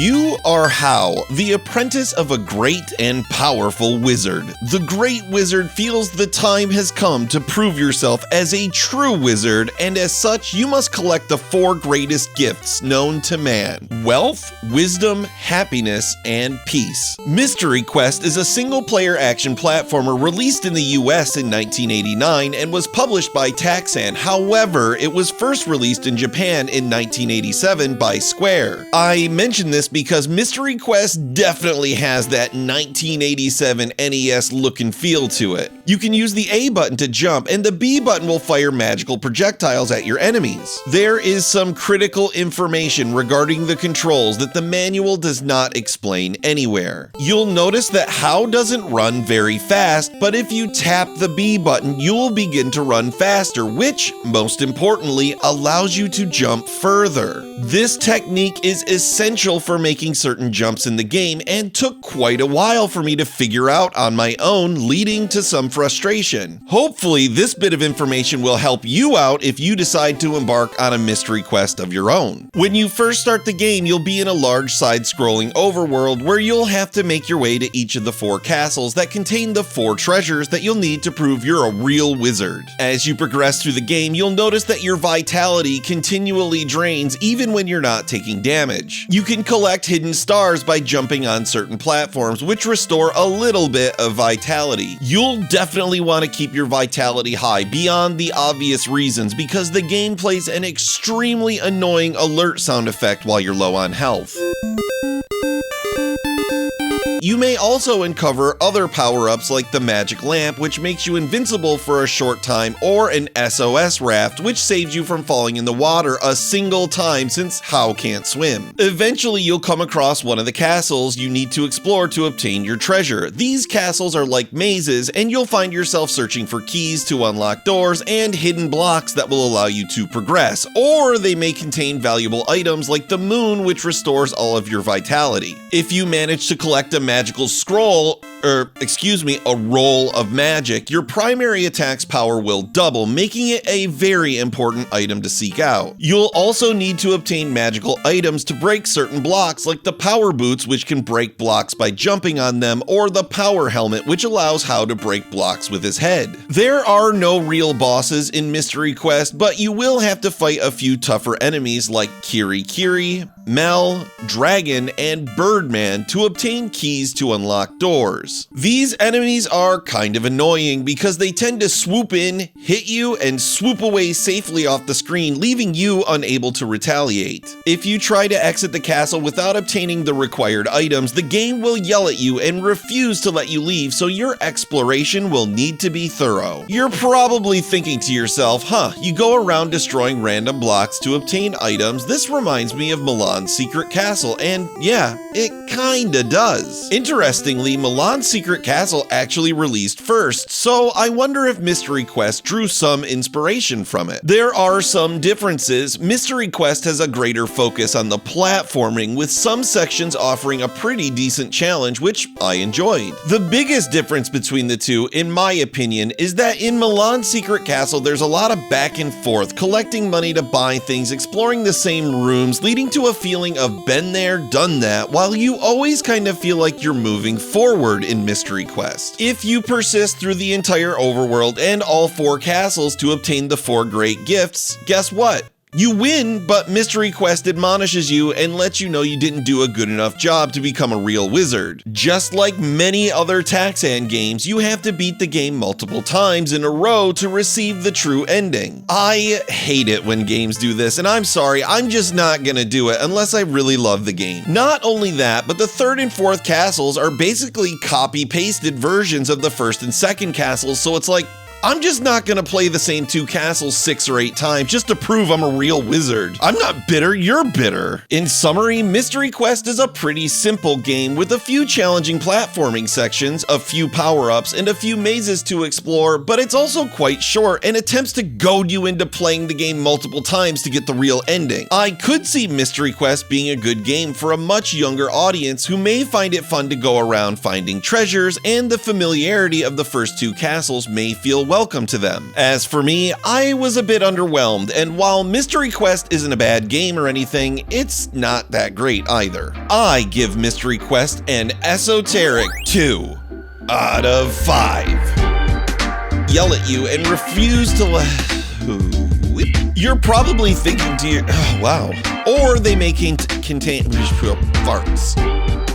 You are Hao, the apprentice of a great and powerful wizard. The great wizard feels the time has come to prove yourself as a true wizard, and as such, you must collect the 4 greatest gifts known to man: wealth, wisdom, happiness, and peace. Mystery Quest is a single-player action platformer released in the US in 1989 and was published by Taxan. However, it was first released in Japan in 1987 by Square. I mention this because Mystery Quest definitely has that 1987 NES look and feel to it. You can use the A button to jump, and the B button will fire magical projectiles at your enemies. There is some critical information regarding the controls that the manual does not explain anywhere. You'll notice that Hao doesn't run very fast, but if you tap the B button, you will begin to run faster, which, most importantly, allows you to jump further. This technique is essential for making certain jumps in the game and took quite a while for me to figure out on my own, leading to some frustration. Hopefully, this bit of information will help you out if you decide to embark on a mystery quest of your own. When you first start the game, you'll be in a large side-scrolling overworld where you'll have to make your way to each of the 4 castles that contain the 4 treasures that you'll need to prove you're a real wizard. As you progress through the game, you'll notice that your vitality continually drains even when you're not taking damage. You can collect hidden stars by jumping on certain platforms, which restore a little bit of vitality. You'll definitely want to keep your vitality high beyond the obvious reasons, because the game plays an extremely annoying alert sound effect while you're low on health. You may also uncover other power-ups like the magic lamp, which makes you invincible for a short time, or an SOS raft, which saves you from falling in the water a single time since Hao can't swim. Eventually, you'll come across one of the castles you need to explore to obtain your treasure. These castles are like mazes, and you'll find yourself searching for keys to unlock doors and hidden blocks that will allow you to progress, or they may contain valuable items like the moon, which restores all of your vitality. If you manage to collect a magical scroll, a roll of magic, your primary attack's power will double, making it a very important item to seek out. You'll also need to obtain magical items to break certain blocks, like the power boots, which can break blocks by jumping on them, or the power helmet, which allows Hao to break blocks with his head. There are no real bosses in Mystery Quest, but you will have to fight a few tougher enemies like Kiri, Mel, Dragon, and Birdman to obtain keys to unlock doors. These enemies are kind of annoying because they tend to swoop in, hit you, and swoop away safely off the screen, leaving you unable to retaliate. If you try to exit the castle without obtaining the required items, the game will yell at you and refuse to let you leave, so your exploration will need to be thorough. You're probably thinking to yourself, you go around destroying random blocks to obtain items. This reminds me of Milan's Secret Castle, and yeah, it kinda does. Interestingly, Milan's Secret Castle actually released first, so I wonder if Mystery Quest drew some inspiration from it. There are some differences. Mystery Quest has a greater focus on the platforming, with some sections offering a pretty decent challenge, which I enjoyed. The biggest difference between the two, in my opinion, is that in Milan's Secret Castle, there's a lot of back and forth, collecting money to buy things, exploring the same rooms, leading to a feeling of been there, done that, while you always kind of feel like you're moving forward in Mystery Quest. If you persist through the entire overworld and all 4 castles to obtain the 4 great gifts, guess what? You win, but Mystery Quest admonishes you and lets you know you didn't do a good enough job to become a real wizard. Just like many other Taxan games, you have to beat the game multiple times in a row to receive the true ending. I hate it when games do this, and I'm sorry, I'm just not gonna do it unless I really love the game. Not only that, but the 3rd and 4th castles are basically copy-pasted versions of the 1st and 2nd castles, so it's like, I'm just not gonna play the same 2 castles 6 or 8 times just to prove I'm a real wizard. I'm not bitter, you're bitter. In summary, Mystery Quest is a pretty simple game with a few challenging platforming sections, a few power-ups, and a few mazes to explore, but it's also quite short and attempts to goad you into playing the game multiple times to get the real ending. I could see Mystery Quest being a good game for a much younger audience who may find it fun to go around finding treasures, and the familiarity of the first 2 castles may feel welcome to them. As for me, I was a bit underwhelmed, and while Mystery Quest isn't a bad game or anything, it's not that great either. I give Mystery Quest an esoteric 2 out of 5. Yell at you and refuse to You're probably thinking to your, oh, wow. Or they may contain farts.